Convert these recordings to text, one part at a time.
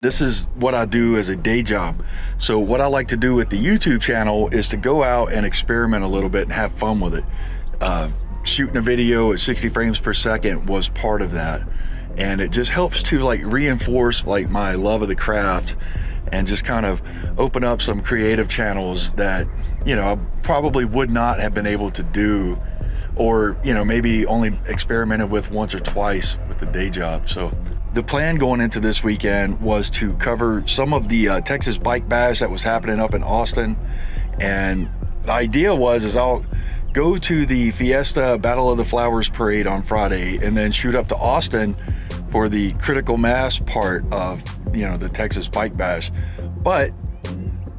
This is what I do as a day job. So what I like to do with the YouTube channel is to go out and experiment a little bit and have fun with it. Shooting a video at 60 frames per second was part of that. And it just helps to like reinforce like my love of the craft and just kind of open up some creative channels that, you know, I probably would not have been able to do, or, you know, maybe only experimented with once or twice with the day job. So the plan going into this weekend was to cover some of the Texas Bike Bash that was happening up in Austin. And the idea is I'll go to the Fiesta Battle of the Flowers parade on Friday and then shoot up to Austin for the critical mass part of, you know, the Texas Bike Bash. But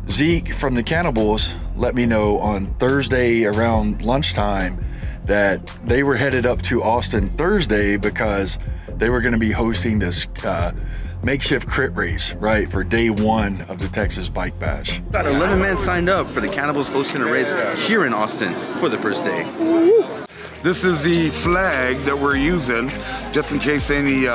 Zeke from the Cannibals let me know on Thursday around lunchtime that they were headed up to Austin Thursday because they were going to be hosting this makeshift crit race, right, for day one of the Texas Bike Bash. Got 11 men signed up for the Cannibals hosting a race here in Austin for the first day. This is the flag that we're using just in case any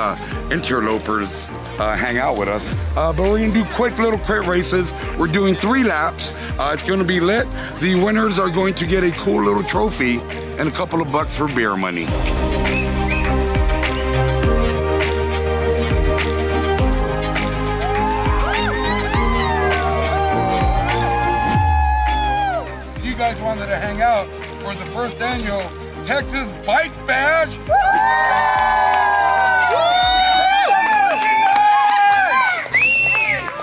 interlopers hang out with us. But we're gonna do quick little crit races. We're doing 3 laps. It's gonna be lit. The winners are going to get a cool little trophy and a couple of bucks for beer money. You guys wanted to hang out for the first annual Texas Bike Bash.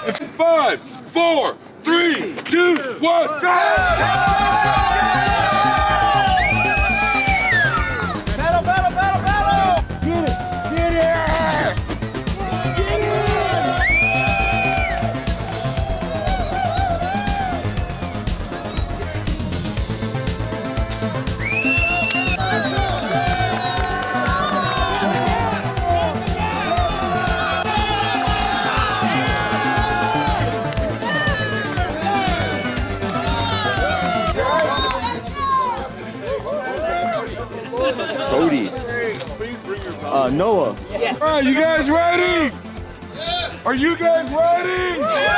It's 5, 4, 3, 2, 1, go! Battle, battle, battle, battle! Get it! Get it! Get it! Cody. Noah. All right, you guys ready? Yeah. Are you guys ready? Yeah.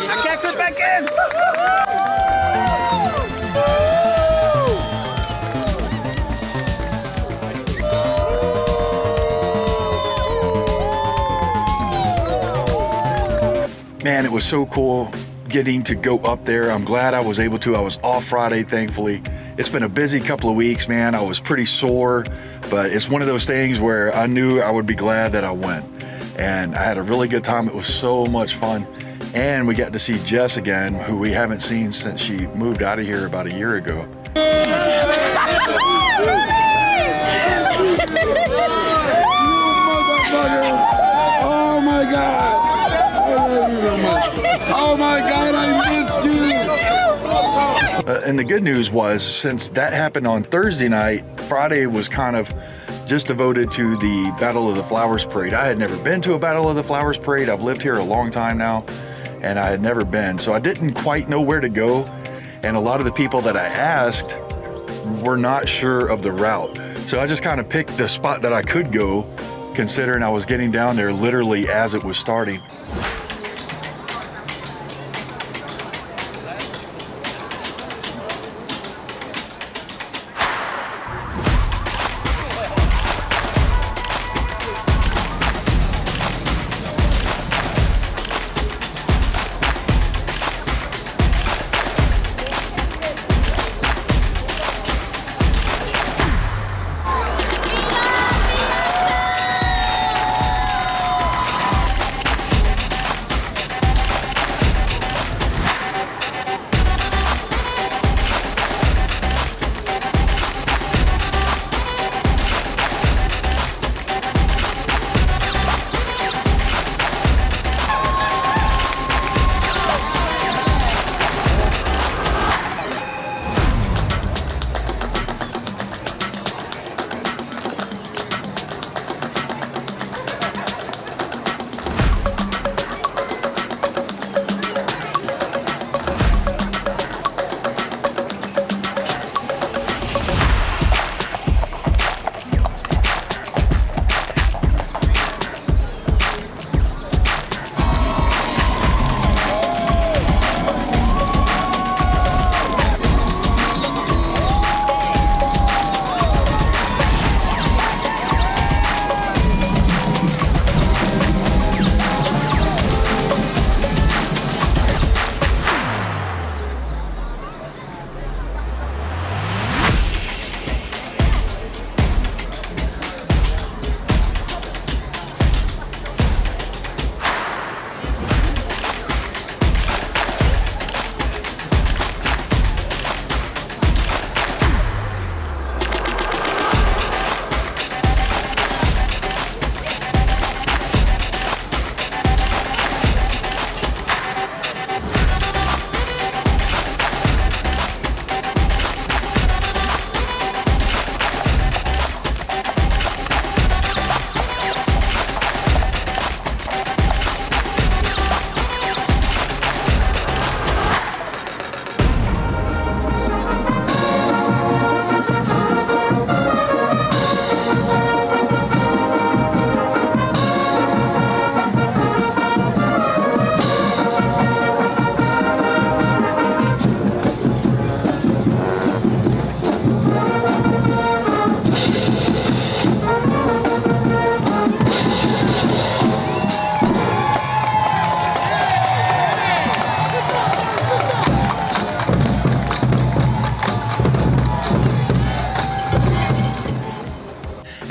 I can't get back in. Man, it was so cool getting to go up there. I'm glad I was able to. I was off Friday, thankfully. It's been a busy couple of weeks, man. I was pretty sore, but it's one of those things where I knew I would be glad that I went. And I had a really good time. It was so much fun. And we got to see Jess again, who we haven't seen since she moved out of here about a year ago. Oh my God! Oh my God, I missed you! And the good news was, since that happened on Thursday night, Friday was kind of just devoted to the Battle of the Flowers parade. I had never been to a Battle of the Flowers parade. I've lived here a long time now, and I had never been. So I didn't quite know where to go. And a lot of the people that I asked were not sure of the route. So I just kind of picked the spot that I could go, considering I was getting down there literally as it was starting.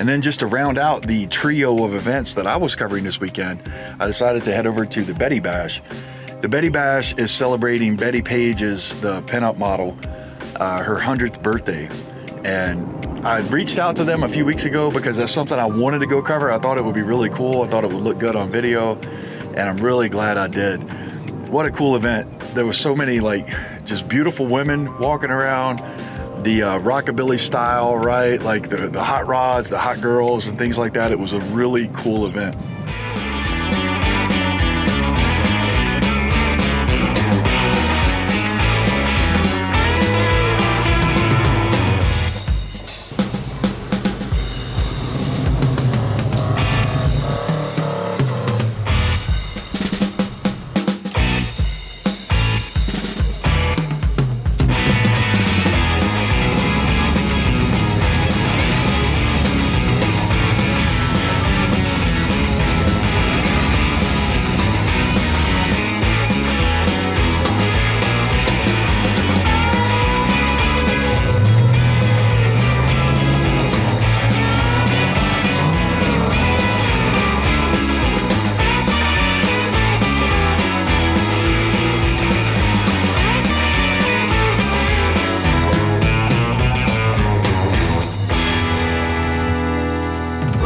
And then just to round out the trio of events that I was covering this weekend, I decided to head over to the Betty Bash. The Betty Bash is celebrating Betty Page's, the pinup model, her 100th birthday. And I reached out to them a few weeks ago because that's something I wanted to go cover. I thought it would be really cool. I thought it would look good on video, and I'm really glad I did. What a cool event. There was so many like just beautiful women walking around, the rockabilly style, right? Like the hot rods, the hot girls and things like that. It was a really cool event.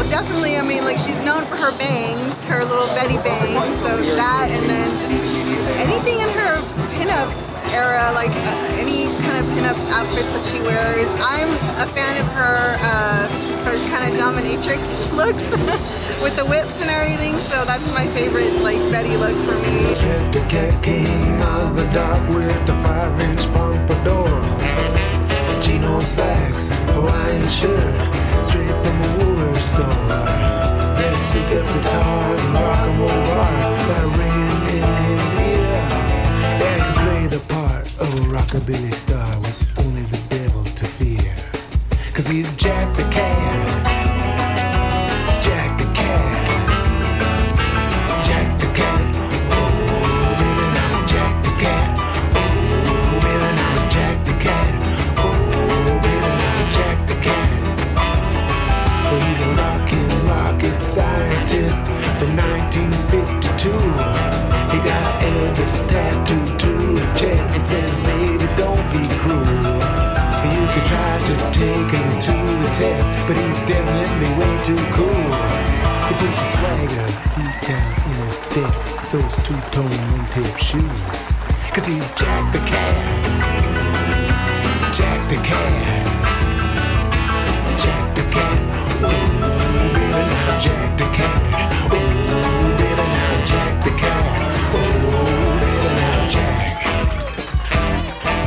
Definitely, I mean, like, she's known for her bangs, her little Betty bangs, so that, and then just anything in her pinup era, like any kind of pinup outfits that she wears. I'm a fan of her kind of dominatrix looks with the whips and everything, so that's my favorite, like, Betty look for me. The cat came out of the dark with the 5-inch pompadour, Chino slacks, Hawaiian shirt, straight from a Woolworth store. There's some different guitars and rock and roll bar that ringing in his ear. And he play the part of a rockabilly star with only the devil to fear. 'Cause he's Jack the Cat. Jack the Cat. Jack the Cat. Oh, baby, now Jack the Cat. Oh, baby, now Jack the Cat. Oh, baby, now Jack the Cat. Well, he's a rocket scientist from 1952. He got Elvis tattooed to his chest. It says, baby, don't be cruel. You can try to take him to the test, but he's definitely way too cool. He puts a swagger deep down in his step, those two-tone one-tape shoes. 'Cause he's Jack the Cat. Jack the Cat. Jack the Cat. Oh, baby, now Jack the Cat. Oh, baby, now Jack the Cat. Oh, baby, now Jack.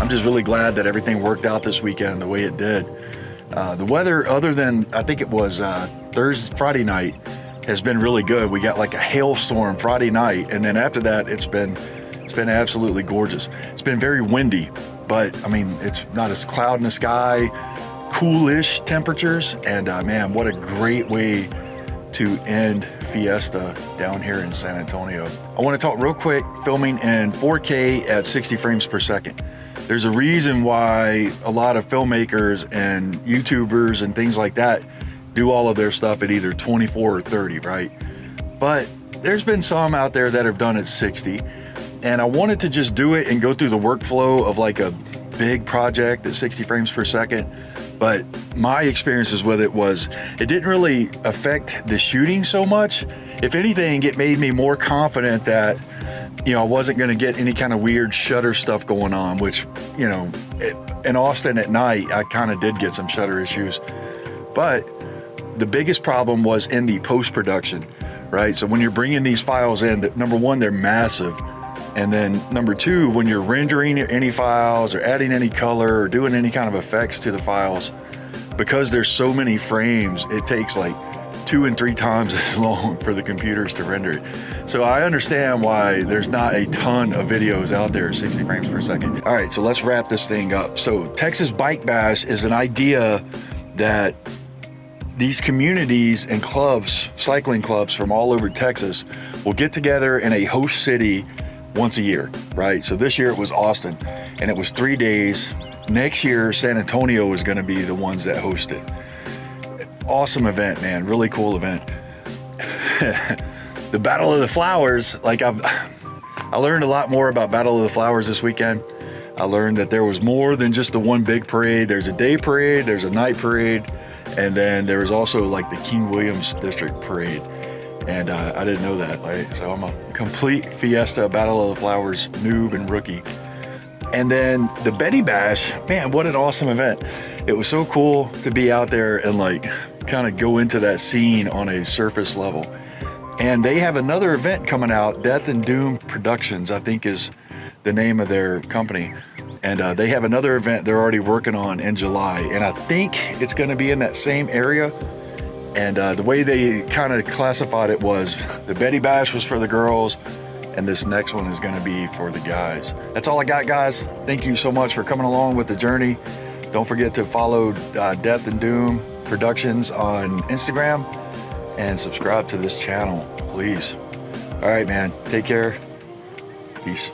I'm just really glad that everything worked out this weekend the way it did. The weather, other than I think it was Friday night, has been really good. We got like a hailstorm Friday night, and then after that, it's been absolutely gorgeous. It's been very windy, but I mean, it's not as cloud in the sky, coolish temperatures, and man, what a great way to end Fiesta down here in San Antonio. I want to talk real quick, filming in 4K at 60 frames per second. There's a reason why a lot of filmmakers and YouTubers and things like that do all of their stuff at either 24 or 30, right? But there's been some out there that have done it 60, and I wanted to just do it and go through the workflow of like a big project at 60 frames per second. But my experiences with it was, it didn't really affect the shooting so much. If anything, it made me more confident that, you know, I wasn't gonna get any kind of weird shutter stuff going on, which, you know, in Austin at night, I kind of did get some shutter issues. But the biggest problem was in the post-production, right? So when you're bringing these files in, number one, they're massive. And then number two, when you're rendering any files or adding any color or doing any kind of effects to the files, because there's so many frames, it takes like 2 and 3 times as long for the computers to render it. So I understand why there's not a ton of videos out there at 60 frames per second. All right, so let's wrap this thing up. So Texas Bike Bash is an idea that these communities and clubs, cycling clubs from all over Texas, will get together in a host city once a year, right? So this year it was Austin, and it was 3 days. Next year, San Antonio is gonna be the ones that host it. awesome event, man. Really cool event. The Battle of the Flowers, like I learned a lot more about Battle of the Flowers this weekend. I learned that there was more than just the one big parade. There's a day parade, there's a night parade, and then there was also like the King Williams District parade. And I didn't know that, right? So I'm a complete Fiesta Battle of the Flowers noob and rookie. And then the Betty Bash, man, what an awesome event. It was so cool to be out there and like kind of go into that scene on a surface level. And they have another event coming out, Death and Doom Productions, I think is the name of their company. And they have another event they're already working on in July. And I think it's gonna be in that same area. And the way they kind of classified it was the Betty Bash was for the girls, and this next one is gonna be for the guys. That's all I got, guys. Thank you so much for coming along with the journey. Don't forget to follow Death and Doom Productions on Instagram and subscribe to this channel, please. All right, man, take care. Peace.